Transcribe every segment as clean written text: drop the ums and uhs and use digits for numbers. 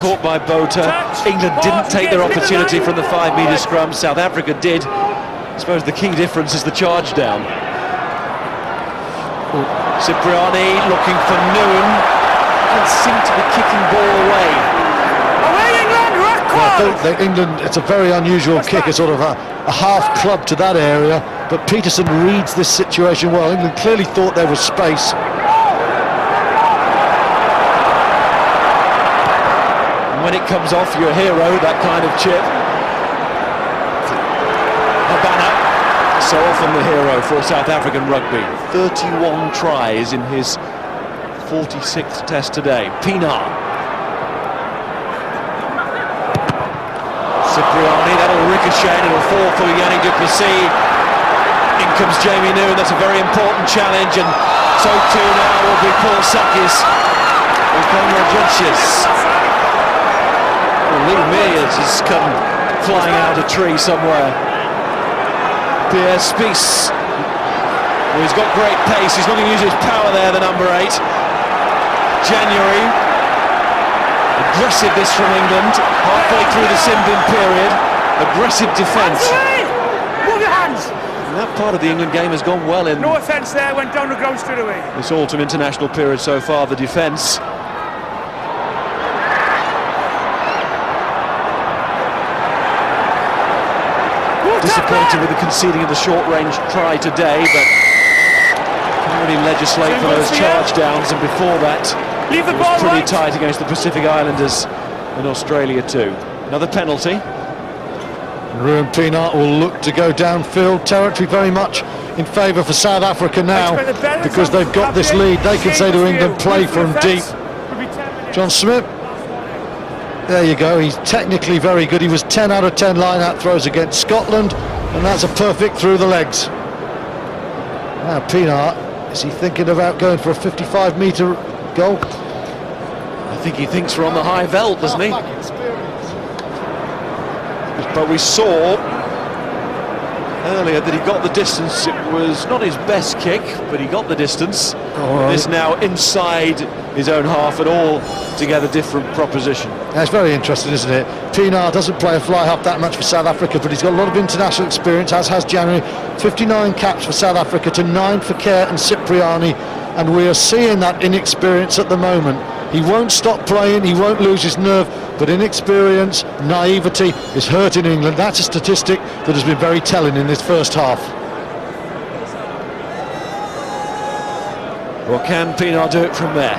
Caught by Bota. England didn't take their opportunity from the 5-metre scrum. South Africa did. I suppose the key difference is the charge down. Cipriani looking for Noon. Doesn't seem to be kicking ball away. England, it's a very unusual kick, a sort of a half club to that area, but Peterson reads this situation well. England clearly thought there was space. When it comes off, you're a hero, that kind of chip. Habana, so often the hero for South African rugby. 31 tries in his 46th test today. Pienaar. Cipriani, that'll ricochet, it'll fall for Yannick du Plessis. In comes Jamie Noon, that's a very important challenge, and so too now will be Paul Sakis and Conrad Junches. Lee Mears has come flying out of a tree somewhere. Pierre Spies, well, he's got great pace, he's looking to use his power there, the number 8. January, aggressive this from England, halfway through the Simbin period, aggressive defence. Move your hands! And that part of the England game has gone well in... No offence there, went down the ground straight away. This autumn international period so far, the defence. Disappointed with the conceding of the short-range try today, but can't really legislate for those charge downs, and before that it was pretty tight against the Pacific Islanders in Australia too. Another penalty. Ruben Pienaar will look to go downfield. Territory very much in favour for South Africa now, because they've got this lead. They can say to England, play from deep. John Smith. There you go, he's technically very good. He was 10 out of 10 line-out throws against Scotland, and that's a perfect through the legs. Now Pienaar, is he thinking about going for a 55-metre goal? I think he thinks we're on the high veld, doesn't he? But we saw earlier that he got the distance. It was not his best kick, but he got the distance. This now inside his own half, at all together different proposition. That's very interesting, isn't it? Pienaar doesn't play a fly half that much for South Africa, but he's got a lot of international experience, as has January. 59 caps for South Africa to 9 for Kerr and Cipriani, and we are seeing that inexperience at the moment. He won't stop playing, he won't lose his nerve, but inexperience, naivety is hurting England. That's a statistic that has been very telling in this first half. Well, can Pienaar do it from there?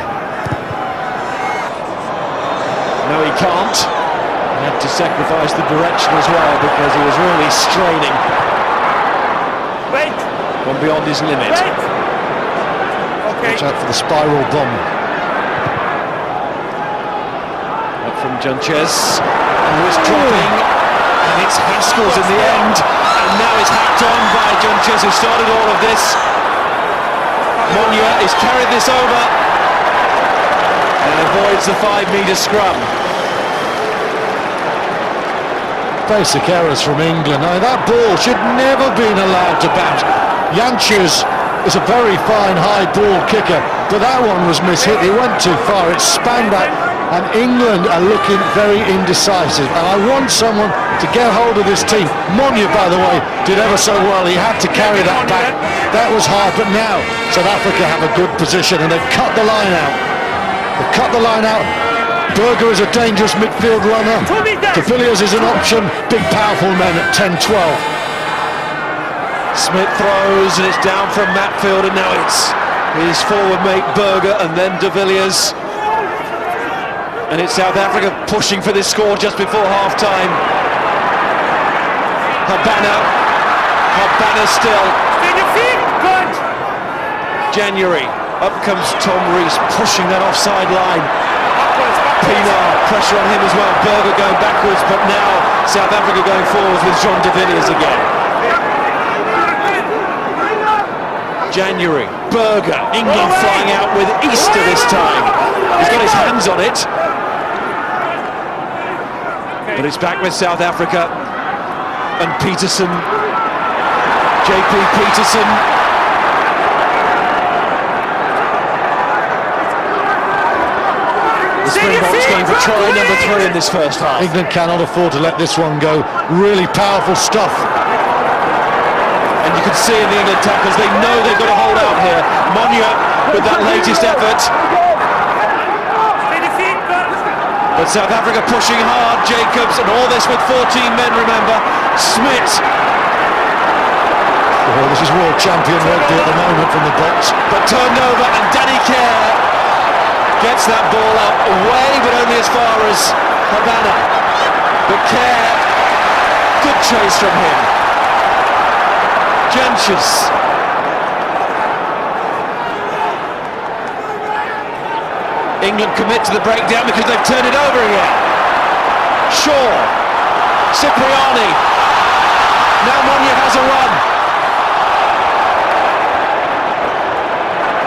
No, he can't. He had to sacrifice the direction as well, because he was really straining. Gone beyond his limit. Watch out for the spiral bomb. From Junches, who is dropping, and it's Haskell's in the end, and now it's hacked on by Junches, who started all of this. Monya has carried this over and avoids the 5-metre scrum. Basic errors from England. Now, that ball should never been allowed to bounce. Junches is a very fine high ball kicker, but that one was mishit. It went too far, it span back. And England are looking very indecisive, and I want someone to get hold of this team. Monya, by the way, did ever so well. He had to carry that back. That was hard, but now South Africa have a good position, and they've cut the line out. They've cut the line out. Berger is a dangerous midfield runner. De Villiers is an option. Big, powerful men at 10-12. Smith throws, and it's down from Matfield, and now it's his forward mate Berger, and then De Villiers. And it's South Africa pushing for this score just before half-time. Habana still. January, up comes Tom Rees, pushing that offside line. Pienaar, pressure on him as well. Berger going backwards, but now South Africa going forwards with Jean de Villiers again. January, Berger, England flying out with Easter this time. He's got his hands on it. But it's back with South Africa, and Peterson, JP Peterson. The Springboks going for try number 3 in this first half. England cannot afford to let this one go. Really powerful stuff. And you can see in the England tackles, they know they've got to hold out here. Monya with that latest effort. But South Africa pushing hard. Jacobs, and all this with 14 men, remember. Smith. Oh, this is world champion rugby at the moment from the box. But turned over, and Danny Kerr gets that ball out away, but only as far as Havana. But Kerr, good chase from him. Jantjes. England commit to the breakdown because they've turned it over again. Shaw, Cipriani. Now Monya has a run.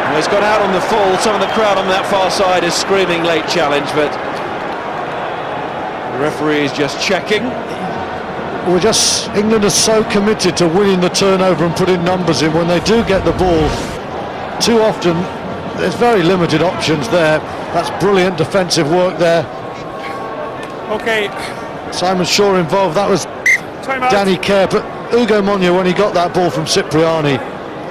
Well, he's gone out on the full. Some of the crowd on that far side is screaming late challenge, but the referee is just checking. England are so committed to winning the turnover and putting numbers in. When they do get the ball, too often there's very limited options there. That's brilliant defensive work there. Okay. Simon Shaw involved. That was Danny Kerr, but Ugo Monya, when he got that ball from Cipriani,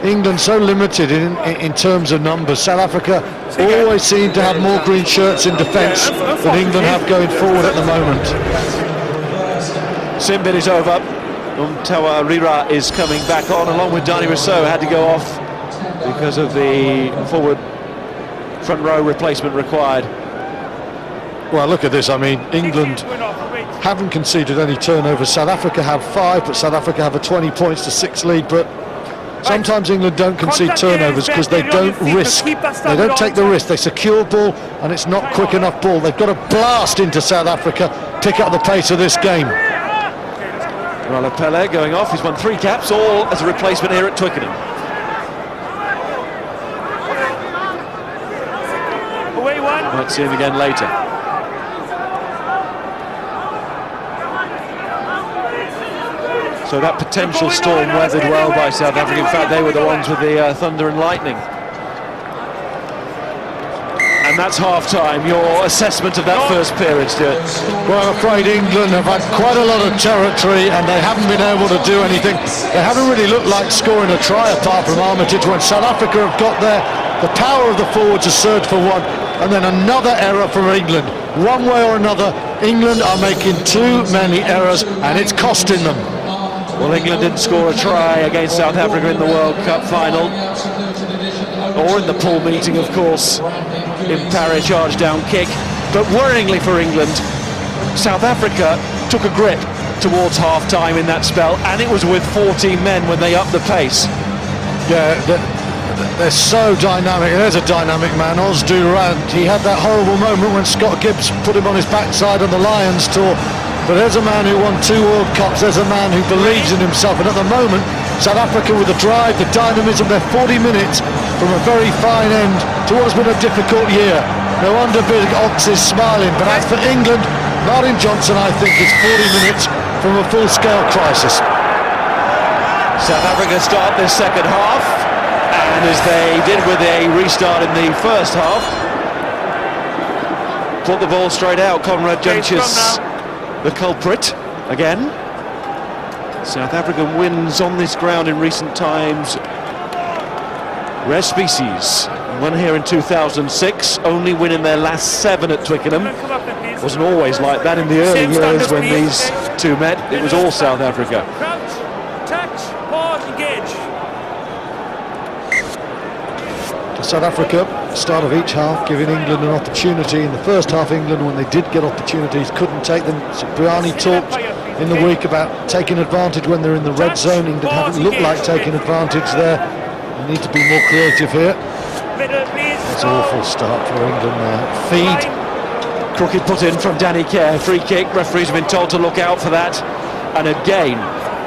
England so limited in terms of numbers. South Africa always seem to have more green shirts in defence than England have going forward at the moment. Simbin is over. Umtawa Rira is coming back on, along with Danny Rousseau. Had to go off because of the forward front row replacement required. Well, look at this. I mean, England haven't conceded any turnovers. South Africa have 5, but South Africa have a 20 points to 6 lead. But sometimes England don't concede turnovers because they don't risk. They don't take the risk. They secure ball, and it's not quick enough ball. They've got to blast into South Africa, pick up the pace of this game. Pele going off. He's won 3 caps, all as a replacement here at Twickenham. Might see him again later. So that potential storm weathered well by South Africa. In fact, they were the ones with the thunder and lightning. And that's half-time. Your assessment of that first period, Stuart? Well, I'm afraid England have had quite a lot of territory and they haven't been able to do anything. They haven't really looked like scoring a try apart from Armitage. When South Africa have got there, the power of the forwards has surged for one, and then another error from England. One way or another, England are making too many errors and it's costing them. Well, England didn't score a try against South Africa in the World Cup final, or in the pool meeting, of course, in Paris, charge down kick. But worryingly for England, South Africa took a grip towards half-time in that spell, and it was with 14 men when they upped the pace. Yeah, they're so dynamic. There's a dynamic man, Oz Durant. He had that horrible moment when Scott Gibbs put him on his backside on the Lions tour. But there's a man who won 2 World Cups. There's a man who believes in himself. And at the moment, South Africa with the drive, the dynamism, they're 40 minutes from a very fine end to what has been a difficult year. No wonder Big Ox is smiling. But as for England, Martin Johnson, I think, is 40 minutes from a full-scale crisis. South Africa start this second half, and as they did with a restart in the first half, put the ball straight out. Conrad Jantjes, the culprit again. South Africa wins on this ground in recent times. Rare species. Won here in 2006, only win in their last 7 at Twickenham. Wasn't always like that in the early years when these two met. It was all South Africa. South Africa, start of each half, giving England an opportunity. In the first half, England, when they did get opportunities, couldn't take them. Cipriani talked in the week about taking advantage when they're in the red zone. England haven't looked like taking advantage there. They need to be more creative here. It's an awful start for England there. Feed. Crooked put in from Danny Kerr. Free kick. Referees have been told to look out for that. And again,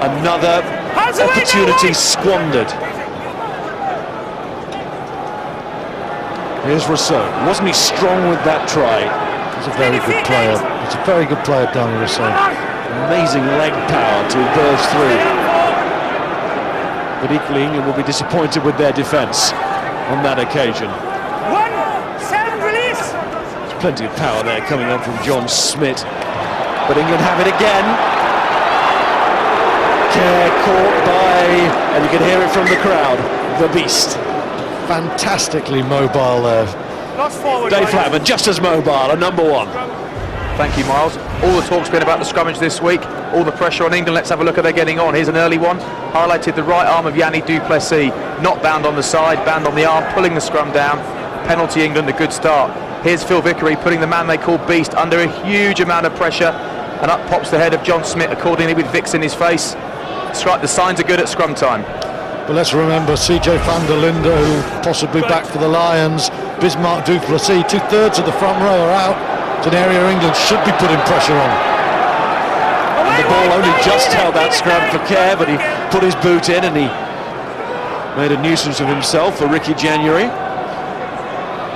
another opportunity squandered. Here's Rousseau. Wasn't he strong with that try? He's a very good player. He's a very good player, Danny Rousseau. Amazing leg power to burst through. But equally, England will be disappointed with their defence on that occasion. Plenty of power there coming on from John Smith. But England have it again. Kerr caught by, and you can hear it from the crowd, the beast. Fantastically mobile there. Lost forward. Dave Flatman, just as mobile, a number one. Thank you, Miles. All the talk's been about the scrummage this week, all the pressure on England. Let's have a look at they're getting on. Here's an early one. Highlighted the right arm of Yanni Duplessis, not bound on the side, bound on the arm, pulling the scrum down. Penalty England, a good start. Here's Phil Vickery putting the man they call Beast under a huge amount of pressure, and up pops the head of John Smith accordingly with Vicks in his face. The signs are good at scrum time. But let's remember CJ van der Linde, who possibly back for the Lions. Bismarck Duplessis, 2/3 of the front row are out. It's an area England should be putting pressure on. And the ball only just held that scrum for Kerr, but he put his boot in and he made a nuisance of himself for Ricky January.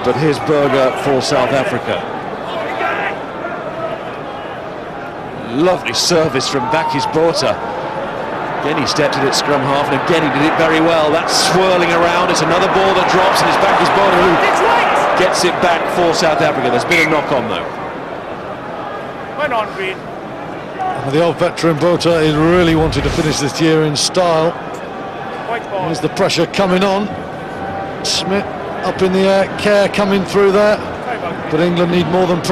But here's Berger for South Africa. Lovely service from Bakis Botha. Again he stepped in at scrum half, and again he did it very well. That's swirling around, it's another ball that drops, and it's Bakis Botha who gets it back for South Africa. There's been a knock on though. Went on, Green. The old veteran Botha is really wanting to finish this year in style. White ball. There's the pressure coming on. Smith up in the air, Kerr coming through there. But England need more than